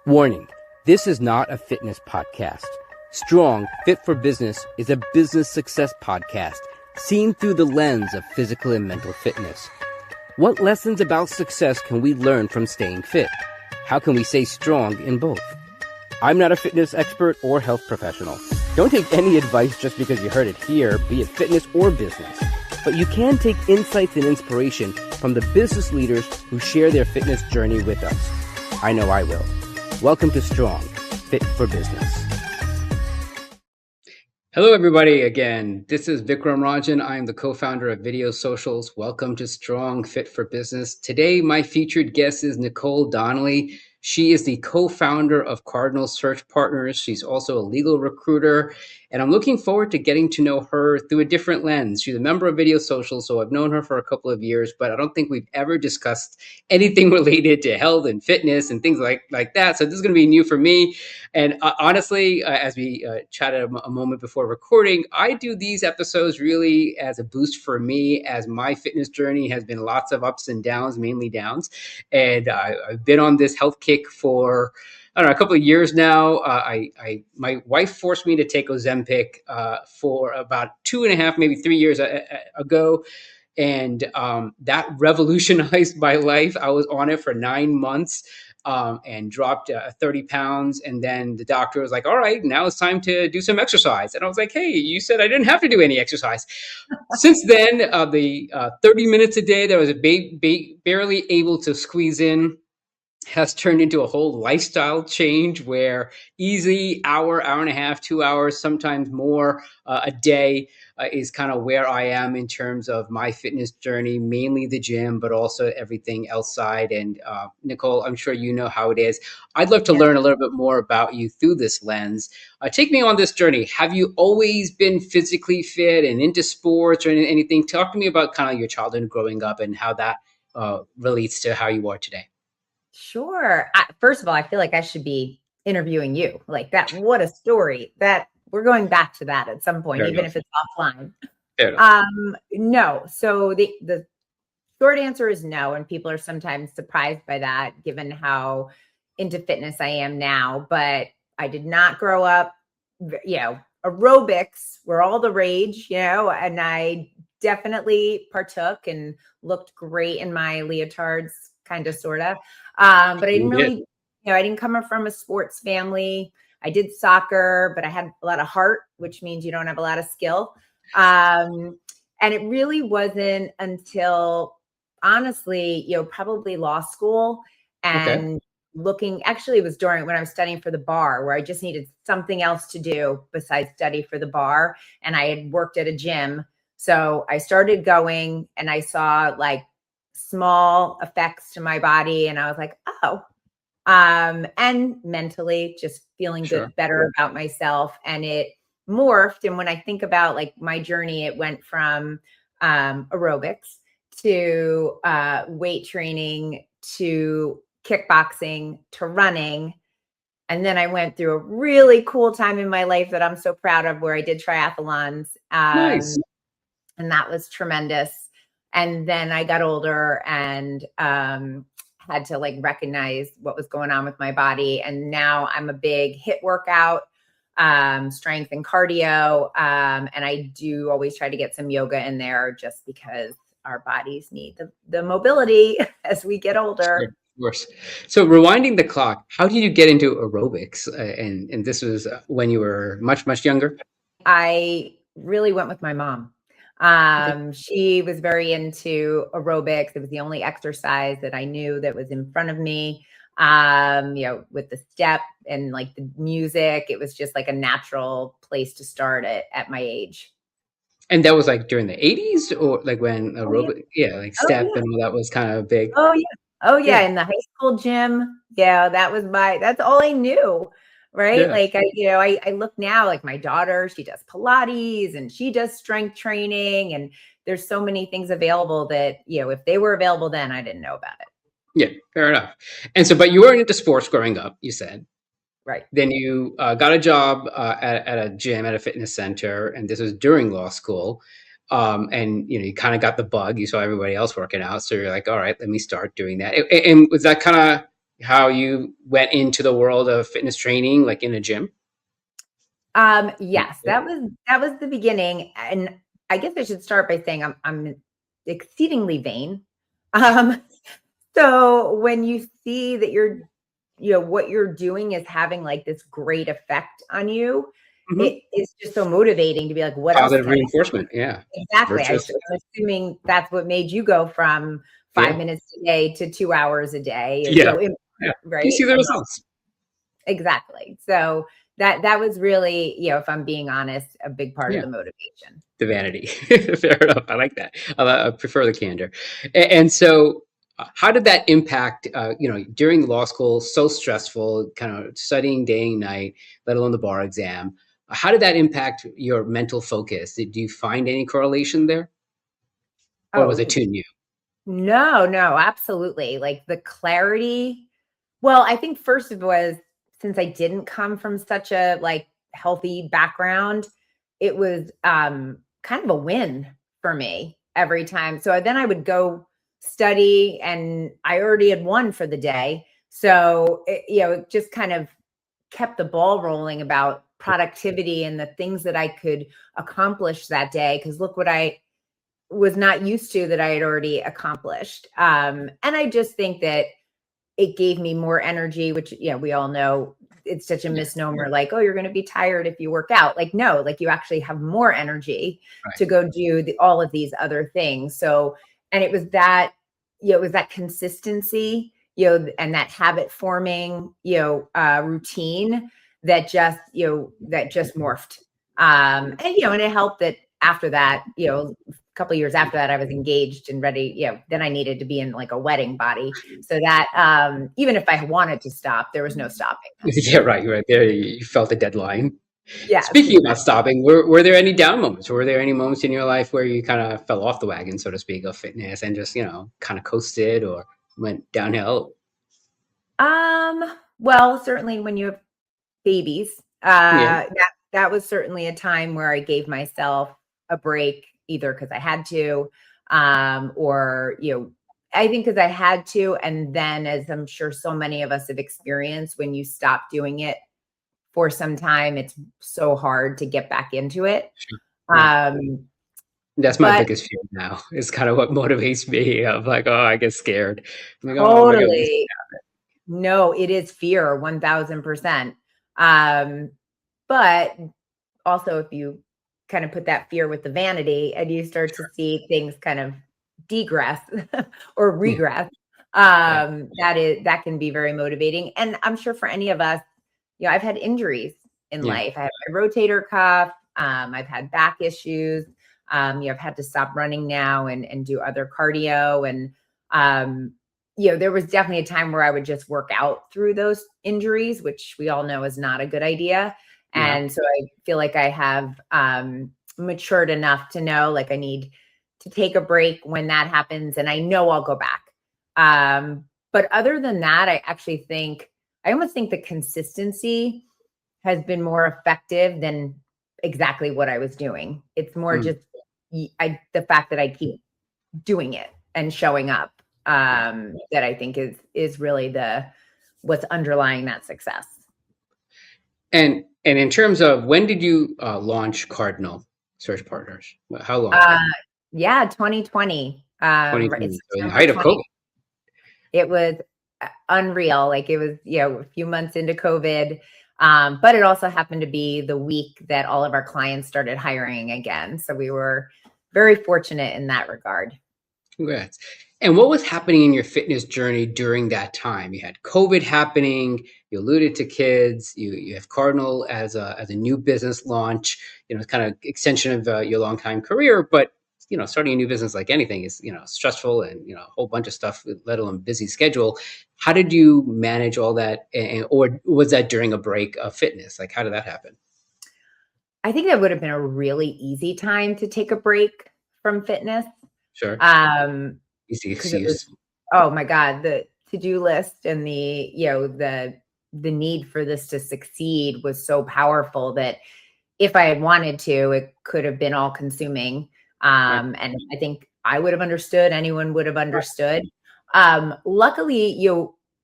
Warning, this is not a fitness podcast. Strong, Fit for Business is a business success podcast seen through the lens of physical and mental fitness. What lessons about success can we learn from staying fit? How can we stay strong in both? I'm not a fitness expert or health professional. Don't take any advice just because you heard it here, be it fitness or business. But you can take insights and inspiration from the business leaders who share their fitness journey with us. I know I will. Welcome to Strong, Fit for Business. Hello, everybody. Again, this is Vikram Rajan. I am the co-founder of Video Socials. Welcome to Strong, Fit for Business. Today, my featured guest is Nicole Donnelly. She is the co-founder of Cardinal Search Partners. She's also a legal recruiter, and I'm looking forward to getting to know her through a different lens. She's a member of Video Social, so I've known her for a couple of years, but I don't think we've ever discussed anything related to health and fitness and things like that. So this is going to be new for me. And honestly, as we chatted a moment before recording, I do these episodes really as a boost for me, as my fitness journey has been lots of ups and downs, mainly downs. And I've been on this health kick for, I don't know, a couple of years now. My wife forced me to take Ozempic for about 2.5, maybe 3 years ago. And that revolutionized my life. I was on it for 9 months and dropped 30 pounds. And then the doctor was like, all right, now it's time to do some exercise. And I was like, hey, you said I didn't have to do any exercise. Since then, the 30 minutes a day that I was barely able to squeeze in has turned into a whole lifestyle change where easy hour and a half, 2 hours, sometimes more a day is kind of where I am in terms of my fitness journey, mainly the gym, but also everything outside. And Nicole, I'm sure you know how it is. I'd love to learn a little bit more about you through this lens. Take me on this journey. Have you always been physically fit and into sports or anything? Talk to me about kind of your childhood growing up and how that relates to how you are today. Sure. First of all, I feel like I should be interviewing you like that. What a story. That we're going back to that at some point, even if it's offline. No. So the short answer is no. And people are sometimes surprised by that, given how into fitness I am now. But I did not grow up, aerobics were all the rage, and I definitely partook and looked great in my leotards, kind of, sort of. But I didn't really, I didn't come from a sports family. I did soccer, but I had a lot of heart, which means you don't have a lot of skill. And it really wasn't until, honestly, probably law school and actually it was during when I was studying for the bar, where I just needed something else to do besides study for the bar. And I had worked at a gym. So I started going and I saw like small effects to my body. And I was like, oh, and mentally just feeling good, better about myself. And it morphed. And when I think about like my journey, it went from aerobics to weight training to kickboxing to running. And then I went through a really cool time in my life that I'm so proud of, where I did triathlons. Nice. And that was tremendous. And then I got older and had to like recognize what was going on with my body. And now I'm a big HIIT workout, strength and cardio. And I do always try to get some yoga in there, just because our bodies need the mobility as we get older. Sure, of course. So rewinding the clock, how did you get into aerobics? And this was when you were much, much younger? I really went with my mom. She was very into aerobics. It was the only exercise that I knew that was in front of me. With the step and like the music, it was just like a natural place to start it at my age. And that was like during the 80s, or like when aerobic, step and all that was kind of big. Oh yeah. In the high school gym. Yeah. That's all I knew. Right. Yeah. Like, I look now, like my daughter, she does Pilates and she does strength training, and there's so many things available that, if they were available then, I didn't know about it. Yeah, fair enough. And so, but you weren't into sports growing up, you said. Right. Then you got a job at a gym, at a fitness center, and this was during law school. And you kind of got the bug. You saw everybody else working out, so you're like, all right, let me start doing that. And was that kind of how you went into the world of fitness training, like in a gym? Yes, that was the beginning, and I guess I should start by saying I'm exceedingly vain. Um, so when you see that what you're doing is having like this great effect on you, Hmm. it is just so motivating to be like, what else Positive can I reinforcement. Yeah. do? Exactly. Virtuous. I'm assuming that's what made you go from five Yeah. minutes a day to 2 hours a day, or Yeah. Yeah. right? You see the results. Exactly. So that was really, if I'm being honest, a big part of Yeah. the motivation. The vanity. Fair enough. I like that. I prefer the candor. And so, how did that impact? During law school, so stressful, kind of studying day and night, let alone the bar exam. How did that impact your mental focus? Do you find any correlation there, or was it Oh, too new? no, no, absolutely. Like the clarity. Well, I think first it was, since I didn't come from such a like healthy background, it was kind of a win for me every time. So then I would go study and I already had won for the day. So it just kind of kept the ball rolling about productivity and the things that I could accomplish that day. Cause look what I was not used to that I had already accomplished. And I just think that it gave me more energy, which, we all know it's such a Yeah. misnomer, like, oh, you're going to be tired if you work out. Like, no, like you actually have more energy Right. to go do all of these other things. So, and it was that, it was that consistency, and that habit forming, routine that just morphed. And it helped that after that, a couple of years after that, I was engaged and ready. Then I needed to be in like a wedding body, so that even if I wanted to stop, there was no stopping then. Yeah, right. Right there, you felt the deadline. Yes, Speaking about exactly. stopping, were there any down moments? Were there any moments in your life where you kind of fell off the wagon, so to speak, of fitness and just, kind of coasted or went downhill? Well, certainly when you have babies, Yeah, that was certainly a time where I gave myself a break, either because I had to, or I think because I had to, and then as I'm sure so many of us have experienced, when you stop doing it for some time, it's so hard to get back into it. sure. Right. Um, That's my but biggest fear now. It's kind of what motivates me. I'm like, oh, I get scared. I'm like, oh, am I gonna lose? totally, no, it is fear, 1000%. Um, but also if you kind of put that fear with the vanity and you start to see things kind of degress or Yeah, regress, yeah, that can be very motivating. And I'm sure for any of us, I've had injuries in yeah. life. I have my rotator cuff. I've had back issues. I've had to stop running now and do other cardio. And, there was definitely a time where I would just work out through those injuries, which we all know is not a good idea. Yeah. And so I feel like I have matured enough to know like I need to take a break when that happens, and I know I'll go back. But other than that, I almost think the consistency has been more effective than exactly what I was doing. It's more Mm, just the fact that I keep doing it and showing up, yeah. that I think is really the what's underlying that success. And in terms of when did you launch Cardinal Search Partners? How long ago? Uh, yeah, 2020. It's 2020. So in the September height of 20. COVID. It was unreal. Like it was, a few months into COVID. But it also happened to be the week that all of our clients started hiring again. So we were very fortunate in that regard. Congrats. And what was happening in your fitness journey during that time? You had COVID happening, you alluded to kids, you have Cardinal as a new business launch, kind of extension of your longtime career, but starting a new business like anything is, stressful and a whole bunch of stuff, let alone busy schedule. How did you manage all that or was that during a break of fitness? Like how did that happen? I think that would have been a really easy time to take a break from fitness. Sure. Um, Easy because it was, excuse. oh my God, the to-do list and the need for this to succeed was so powerful that if I had wanted to, it could have been all consuming. Right. And I think I would have understood, anyone would have understood. Luckily,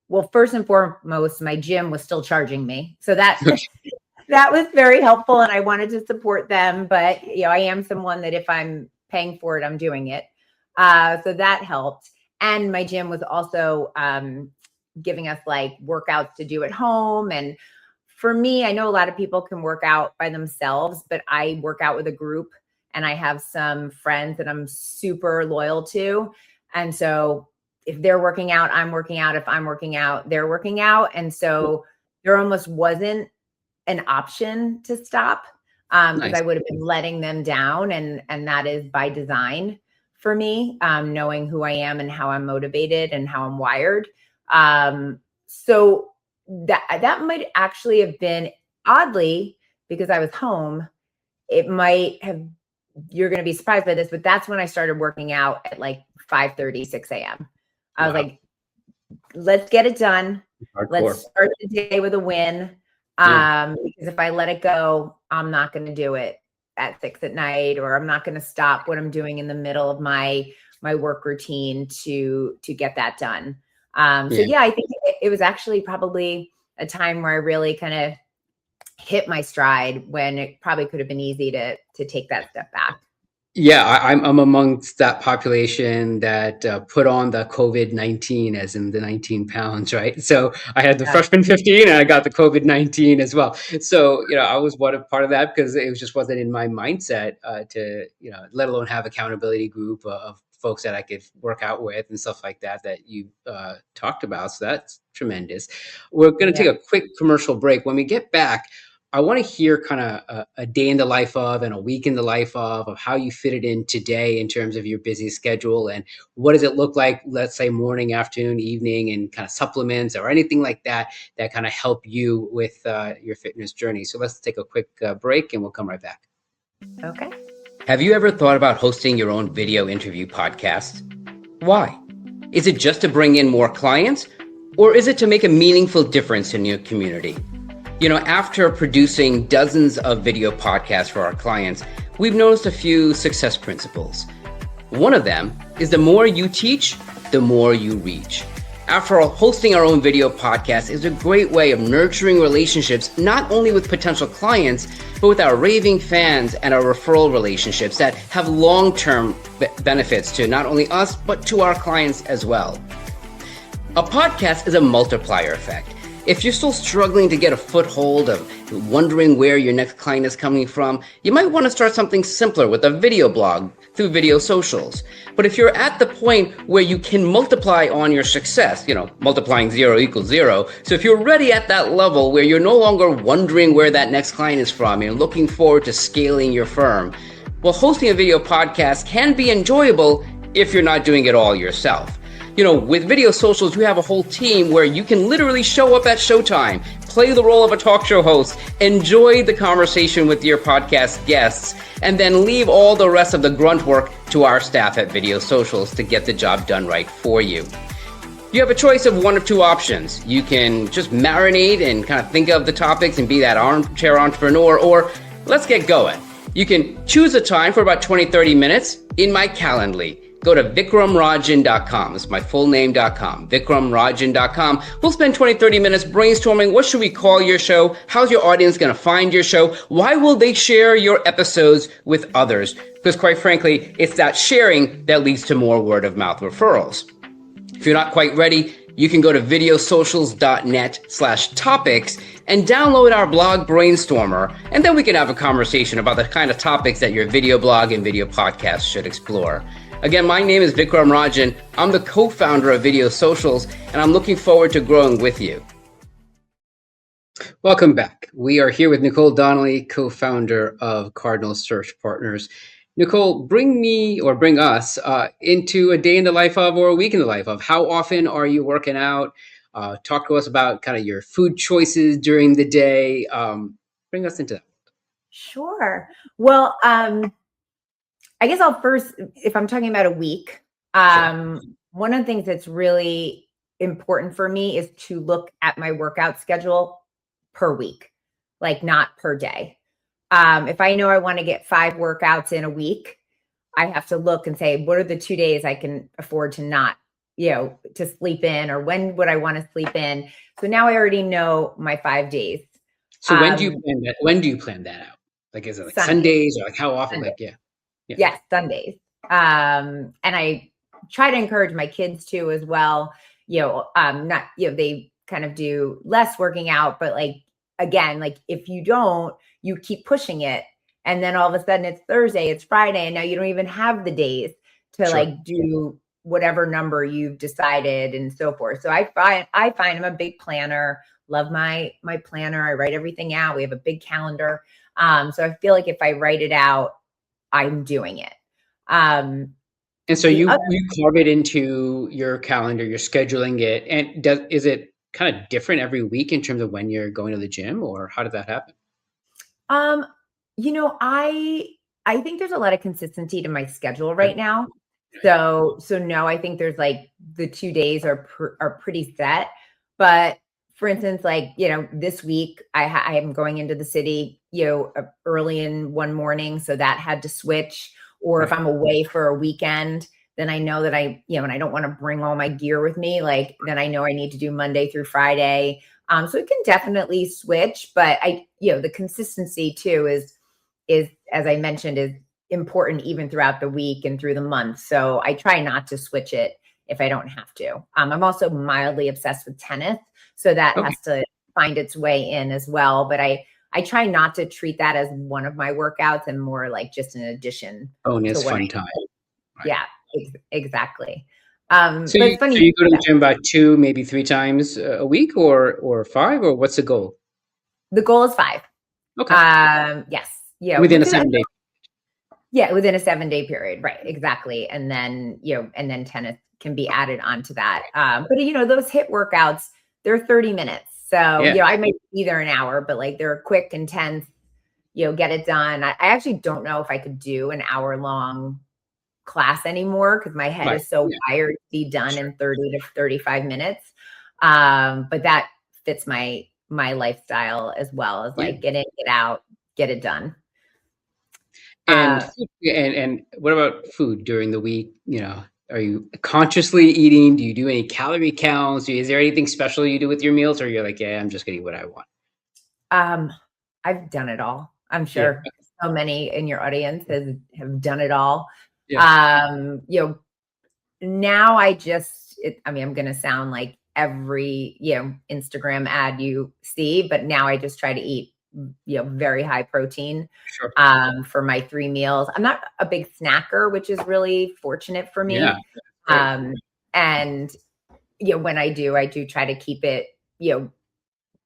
well, first and foremost, my gym was still charging me. So that Okay. that was very helpful, and I wanted to support them. But I am someone that if I'm paying for it, I'm doing it. So that helped. And my gym was also giving us like workouts to do at home. And for me, I know a lot of people can work out by themselves, but I work out with a group, and I have some friends that I'm super loyal to. And so if they're working out, I'm working out. If I'm working out, they're working out. And so there almost wasn't an option to stop, because Nice. I would have been letting them down. And that is by design for me, knowing who I am and how I'm motivated and how I'm wired. So that might actually have been, oddly, because I was home, it might have, you're going to be surprised by this, but that's when I started working out at like 5:30, 6 a.m. I was like, let's get it done. Hardcore. Let's start the day with a win. Because if I let it go, I'm not going to do it at 6 at night, or I'm not going to stop what I'm doing in the middle of my work routine to get that done. So yeah, I think it was actually probably a time where I really kind of hit my stride, when it probably could have been easy to take that step back. Yeah, I'm amongst that population that put on the COVID-19, as in the 19 pounds, right? So I had the freshman 15 and I got the COVID-19 as well. So, I was part of that, because it just wasn't in my mindset to, let alone have accountability group of folks that I could work out with and stuff like that you talked about. So that's tremendous. We're going to take a quick commercial break. When we get back, I want to hear kind of a day in the life of and a week in the life of how you fit it in today in terms of your busy schedule, and what does it look like, let's say morning, afternoon, evening, and kind of supplements or anything like that kind of help you with your fitness journey. So let's take a quick break and we'll come right back. Okay. Have you ever thought about hosting your own video interview podcast? Why? Is it just to bring in more clients, or is it to make a meaningful difference in your community? After producing dozens of video podcasts for our clients, we've noticed a few success principles. One of them is the more you teach, the more you reach. After all, hosting our own video podcast is a great way of nurturing relationships, not only with potential clients, but with our raving fans and our referral relationships that have long-term benefits to not only us, but to our clients as well. A podcast is a multiplier effect. If you're still struggling to get a foothold of wondering where your next client is coming from, you might want to start something simpler with a video blog through video socials. But if you're at the point where you can multiply on your success, multiplying 0 equals 0. So if you're already at that level where you're no longer wondering where that next client is from, you're looking forward to scaling your firm, well, hosting a video podcast can be enjoyable if you're not doing it all yourself. With video socials, you have a whole team where you can literally show up at showtime, play the role of a talk show host, enjoy the conversation with your podcast guests, and then leave all the rest of the grunt work to our staff at Video Socials to get the job done right for you. You have a choice of one of two options. You can just marinate and kind of think of the topics and be that armchair entrepreneur, or let's get going. You can choose a time for about 20-30 minutes in my Calendly. Go to vikramrajan.com. It's my full name.com, vikramrajan.com. We'll spend 20-30 minutes brainstorming what should we call your show? How's your audience going to find your show? Why will they share your episodes with others? Because quite frankly, it's that sharing that leads to more word of mouth referrals. If you're not quite ready, you can go to videosocials.net/topics and download our blog Brainstormer, and then we can have a conversation about the kind of topics that your video blog and video podcast should explore. Again, my name is Vikram Rajan. I'm the co-founder of Video Socials, and I'm looking forward to growing with you. Welcome back. We are here with Nicole Donnelly, co-founder of Cardinal Search Partners. Nicole, bring us into a day in the life of or a week in the life of. How often are you working out? Talk to us about kind of your food choices during the day. Bring us into that. Sure. Well, I guess I'll first, if I'm talking about a week, sure. One of the things that's really important for me is to look at my workout schedule per week, like not per day. If I know I want to get 5 workouts in a week, I have to look and say, what are the 2 days I can afford to not to sleep in, or when would I want to sleep in? So now I already know my 5 days. So when do you plan that? When do you plan that out? Like, is it like Sundays. Sundays or like how often? Sundays. Like, yeah. Yeah. Yes, Sundays. And I try to encourage my kids too, as well. Not, they kind of do less working out, but like, again, like if you don't, you keep pushing it. And then all of a sudden it's Thursday, it's Friday, and now you don't even have the days to Sure. like do whatever number you've decided and so forth. So I find I'm a big planner, love my planner. I write everything out. We have a big calendar. So I feel like if I write it out, I'm doing it. And so you carve it into your calendar, you're scheduling it. And is it kind of different every week in terms of when you're going to the gym, or how does that happen? I think there's a lot of consistency to my schedule right now. So no, I think there's like the 2 days are pretty set. But for instance, like, this week I am going into the city, early in one morning. So that had to switch. Or if I'm away for a weekend, then I know that and I don't want to bring all my gear with me. Like, then I know I need to do Monday through Friday. So it can definitely switch, but the consistency too is, as I mentioned, is important even throughout the week and through the month. So I try not to switch it if I don't have to. I'm also mildly obsessed with tennis, so that has to find its way in as well. But I try not to treat that as one of my workouts, and more like just an addition. Oh, and it's fun time. Right. Yeah, exactly. So but it's funny. So you go to the gym about 2, maybe 3 times a week, or 5, or what's the goal? The goal is 5. Okay. Yes. Yeah. Within a 7-day. Yeah, within a 7-day period. Right. Exactly. And then, and then tennis can be added onto that. But those HIIT workouts, they're 30 minutes. So, I might be there an hour, but like they're quick, intense, get it done. I actually don't know if I could do an hour-long class anymore, because my head is so wired to be done in 30 to 35 minutes. But that fits my lifestyle as well, as like get in, get out, get it done. And what about food during the week? Are you consciously eating? Do you do any calorie counts? Is there anything special you do with your meals, or you're like, yeah, I'm just gonna eat what I want? I've done it all. I'm sure so many in your audience have done it all. Now I'm going to sound like every, Instagram ad you see, but now I just try to eat, very high protein, for my 3 meals. I'm not a big snacker, which is really fortunate for me. And, when I do try to keep it,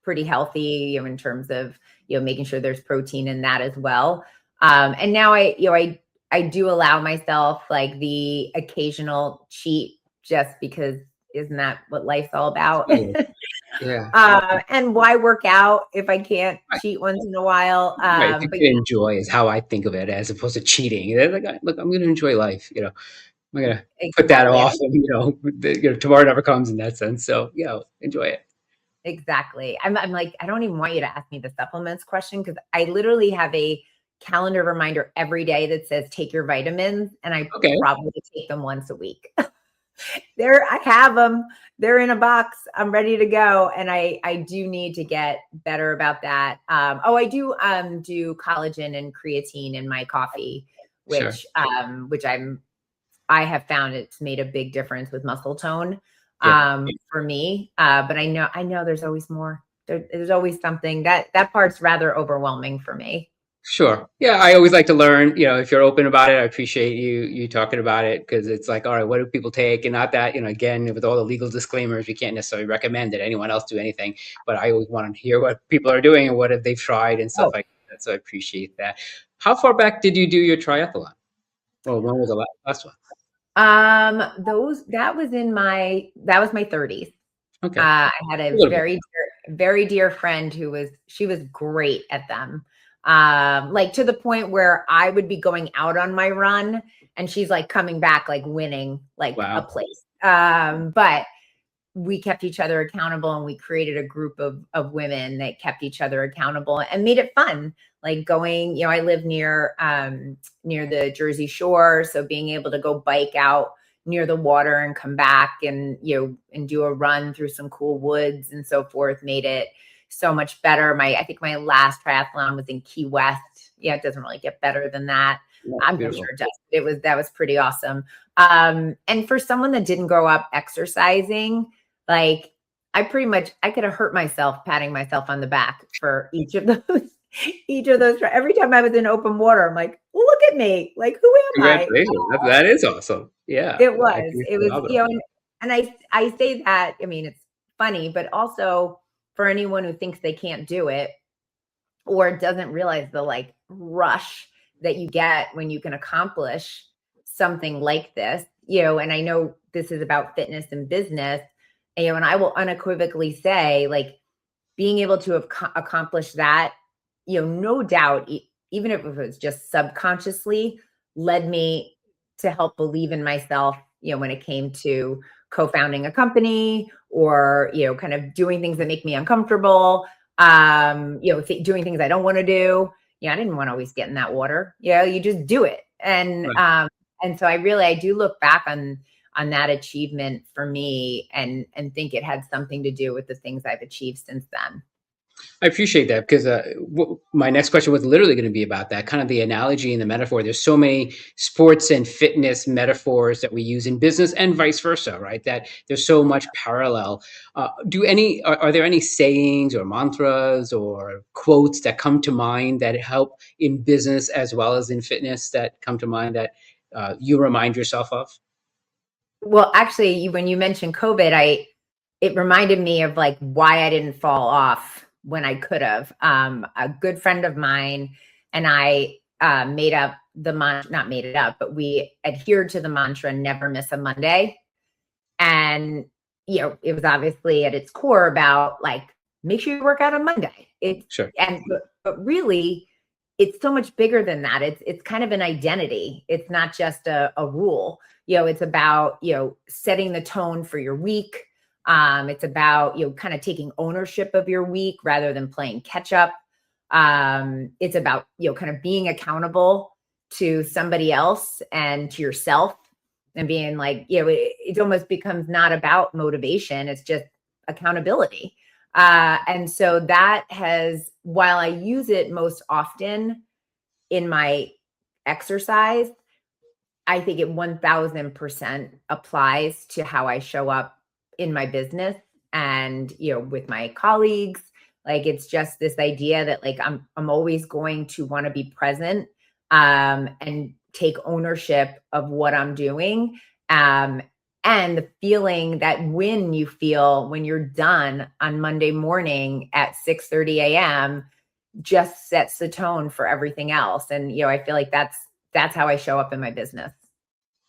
pretty healthy, in terms of, making sure there's protein in that as well. And now I do allow myself like the occasional cheat, just because isn't that what life's all about? And why work out if I can't cheat once in a while? But enjoy is how I think of it, as opposed to cheating. Like, look, I'm going to enjoy life. I'm going to put that off, and tomorrow never comes in that sense. So enjoy it. Exactly. I'm like, I don't even want you to ask me the supplements question, because I literally have a calendar reminder every day that says take your vitamins, and I probably take them once a week. I have them. They're in a box. I'm ready to go. And I do need to get better about that. I do do collagen and creatine in my coffee, which I have found it's made a big difference with muscle tone for me. But I know there's always more. There's always something. That part's rather overwhelming for me. Sure. Yeah, I always like to learn. If you're open about it, I appreciate you talking about it, because it's like, all right, what do people take? And not that, again, with all the legal disclaimers, we can't necessarily recommend that anyone else do anything. But I always want to hear what people are doing and what have they've tried and stuff like that. So I appreciate that. How far back did you do your triathlon? Well, when was the last one? That was my 30s. Okay. I had a very dear friend she was great at them. Like to the point where I would be going out on my run and she's like coming back, like winning like a place. But we kept each other accountable, and we created a group of women that kept each other accountable and made it fun. Like going, I live near the Jersey Shore. So being able to go bike out, near the water and come back and, and do a run through some cool woods and so forth made it so much better. I think my last triathlon was in Key West. Yeah, it doesn't really get better than that. I'm not sure it does. That was pretty awesome. And for someone that didn't grow up exercising, like I could have hurt myself patting myself on the back for each of those. Every time I was in open water, I'm like, well, look at me. Like, who am I? Congratulations. That is awesome. Yeah. It was, and I say that, I mean, it's funny, but also for anyone who thinks they can't do it or doesn't realize the like rush that you get when you can accomplish something like this, and I know this is about fitness and business, and I will unequivocally say, like, being able to have accomplished that, no doubt, even if it was just subconsciously, led me to help believe in myself, when it came to co-founding a company or, kind of doing things that make me uncomfortable, doing things I don't want to do. I didn't want to always get in that water. You just do it. And, right. And so I do look back on that achievement for me and think it had something to do with the things I've achieved since then. I appreciate that because my next question was literally going to be about that, kind of the analogy and the metaphor. There's so many sports and fitness metaphors that we use in business and vice versa, right? That there's so much parallel. Are there any sayings or mantras or quotes that come to mind that help in business as well as in fitness that come to mind that you remind yourself of? Well, actually, when you mentioned COVID, it reminded me of like why I didn't fall off when I could have. A good friend of mine and I made up not made it up, but we adhered to the mantra, never miss a Monday. And, it was obviously at its core about like, make sure you work out on Monday. Sure. But really, it's so much bigger than that. It's kind of an identity. It's not just a rule. It's about, setting the tone for your week. It's about, kind of taking ownership of your week rather than playing catch up. It's about, kind of being accountable to somebody else and to yourself and being like, it almost becomes not about motivation. It's just accountability. And so that while I use it most often in my exercise, I think it 1000% applies to how I show up in my business and, with my colleagues. Like, it's just this idea that like, I'm always going to want to be present, and take ownership of what I'm doing. And the feeling that when you're done on Monday morning at 6:30 a.m. just sets the tone for everything else. And, I feel like that's how I show up in my business.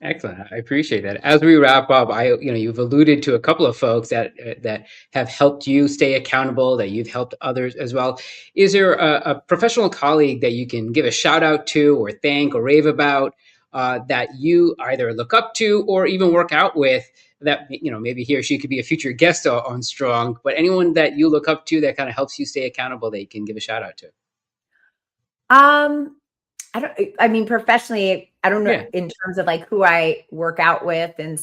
Excellent. I appreciate that. As we wrap up, you've alluded to a couple of folks that have helped you stay accountable, that you've helped others as well. Is there a professional colleague that you can give a shout out to or thank or rave about that you either look up to or even work out with that, maybe he or she could be a future guest on Strong, but anyone that you look up to that kind of helps you stay accountable that you can give a shout out to? Professionally, I don't know. Yeah. In terms of like who I work out with. And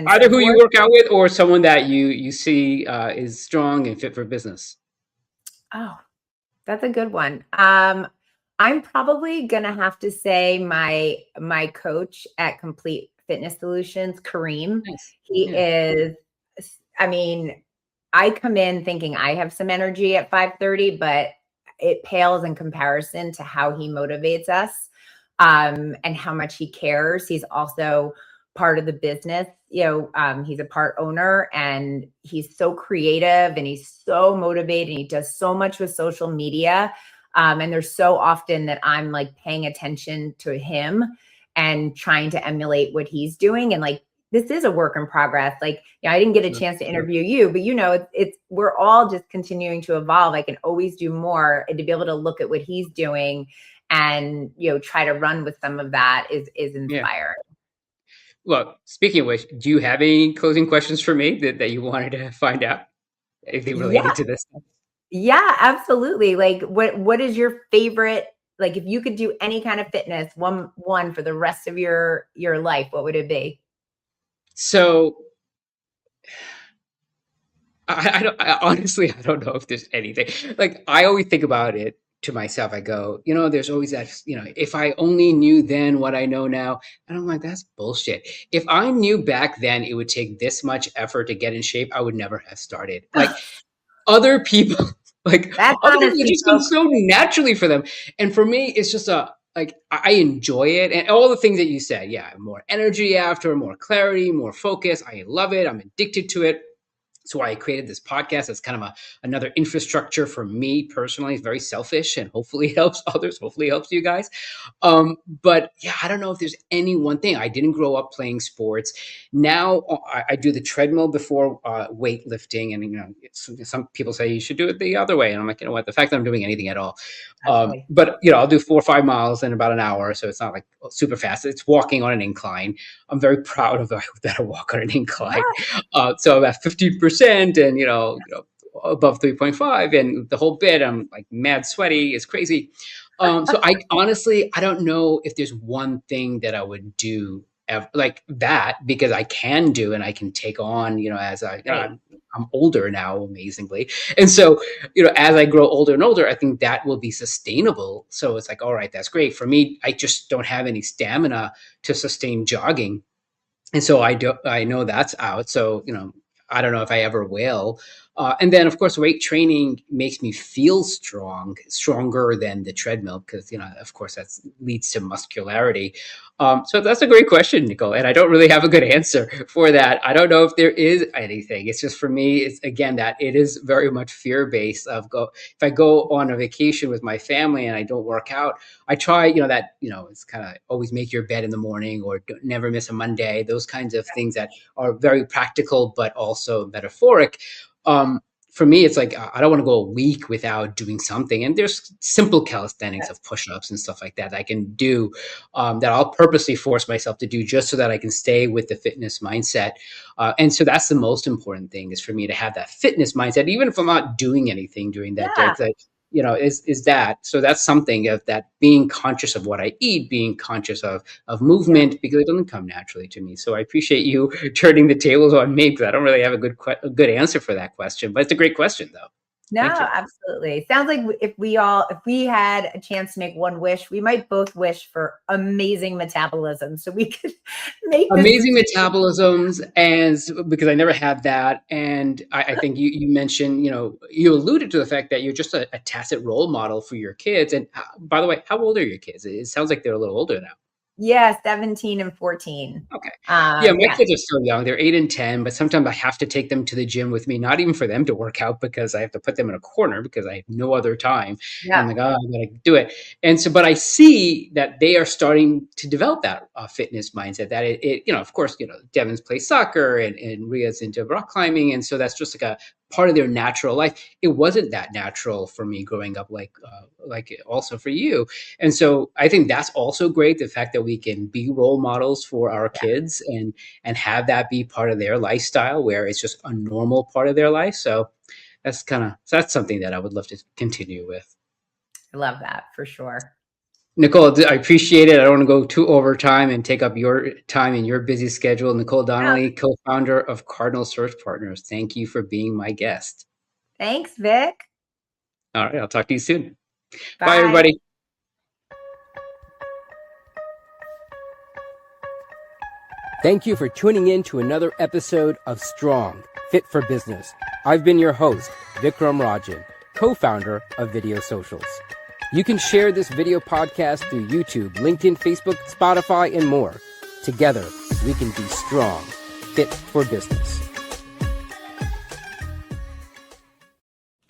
either who you work out with or someone that you see is strong and fit for business. Oh, that's a good one. I'm probably going to have to say my coach at Complete Fitness Solutions, Kareem. Nice. He is, I come in thinking I have some energy at 5:30, but it pales in comparison to how he motivates us, and how much he cares. He's also part of the business. He's a part owner and he's so creative and he's so motivated and he does so much with social media. And there's so often that I'm like paying attention to him and trying to emulate what he's doing. And like, this is a work in progress. Like, I didn't get a chance to interview you, but we're all just continuing to evolve. I can always do more, and to be able to look at what he's doing and, try to run with some of that is inspiring. Yeah. Well, speaking of which, do you have any closing questions for me that you wanted to find out? Anything related to this? Yeah, absolutely. Like, what is your favorite? Like, if you could do any kind of fitness, one for the rest of your life, what would it be? So I don't know if there's anything. Like, I always think about it to myself. I go, there's always that, if I only knew then what I know now. And I'm like, that's bullshit. If I knew back then it would take this much effort to get in shape, I would never have started. Like, other people, like That's other people, it honesty, just comes folks. so naturally for them. And for me, it's just like, I enjoy it. And all the things that you said, yeah, more energy after, more clarity, more focus. I love it. I'm addicted to it. So why I created this podcast. It's kind of another infrastructure for me personally. It's very selfish, and hopefully it helps others. Hopefully it helps you guys. But yeah, I don't know if there's any one thing. I didn't grow up playing sports. Now I do the treadmill before weightlifting, and some people say you should do it the other way, and I'm like, you know what? The fact that I'm doing anything at all, but I'll do 4 or 5 miles in about an hour, so it's not like super fast. It's walking on an incline. I'm very proud of that I walk on an incline. So I'm at 15%, and above 3.5, and the whole bit. I'm like mad sweaty. It's crazy. So I honestly, I don't know if there's one thing that I would do like that, because I can do and I can take on, as I'm older now, amazingly. And so, as I grow older and older, I think that will be sustainable. So it's like, all right, that's great. For me, I just don't have any stamina to sustain jogging. And so I know that's out. So, I don't know if I ever will. And then, of course, weight training makes me feel stronger than the treadmill, because, of course, that leads to muscularity. So that's a great question, Nicole. And I don't really have a good answer for that. I don't know if there is anything. It's just, for me, it's, again, that it is very much fear-based. If I go on a vacation with my family and I don't work out, I try, it's kind of always make your bed in the morning, or never miss a Monday, those kinds of things that are very practical, but also metaphoric. For me, it's like, I don't want to go a week without doing something. And there's simple calisthenics of push-ups and stuff like that I can do, that I'll purposely force myself to do, just so that I can stay with the fitness mindset. And so that's the most important thing, is for me to have that fitness mindset, even if I'm not doing anything during that day. It's like, is that, so that's something of that, being conscious of what I eat, being conscious of movement, because it doesn't come naturally to me. So I appreciate you turning the tables on me, because I don't really have a good answer for that question, but it's a great question though. No, Thank you. absolutely. Sounds like if we had a chance to make one wish, we might both wish for amazing metabolism, so we could make amazing metabolisms. And because I never had that. And I think you mentioned, you alluded to the fact that you're just a tacit role model for your kids. And by the way, how old are your kids? It sounds like they're a little older now. Yeah, 17 and 14. Okay. Yeah, my kids are still young. They're 8 and 10, but sometimes I have to take them to the gym with me, not even for them to work out, because I have to put them in a corner because I have no other time. Yeah. And I'm like, oh, I gotta do it. And so, but I see that they are starting to develop that fitness mindset, that of course, Devin's plays soccer, and Ria's into rock climbing. And so that's just like a part of their natural life. It wasn't that natural for me growing up, like also for you. And so I think that's also great, the fact that we can be role models for our kids, and have that be part of their lifestyle, where it's just a normal part of their life. So that's something that I would love to continue with. I love that, for sure. Nicole, I appreciate it. I don't want to go too over time and take up your time in your busy schedule. Nicole Donnelly, co-founder of Cardinal Search Partners. Thank you for being my guest. Thanks, Vic. All right, I'll talk to you soon. Bye everybody. Thank you for tuning in to another episode of Strong, Fit for Business. I've been your host, Vikram Rajan, co-founder of Video Socials. You can share this video podcast through YouTube, LinkedIn, Facebook, Spotify, and more. Together, we can be strong, fit for business.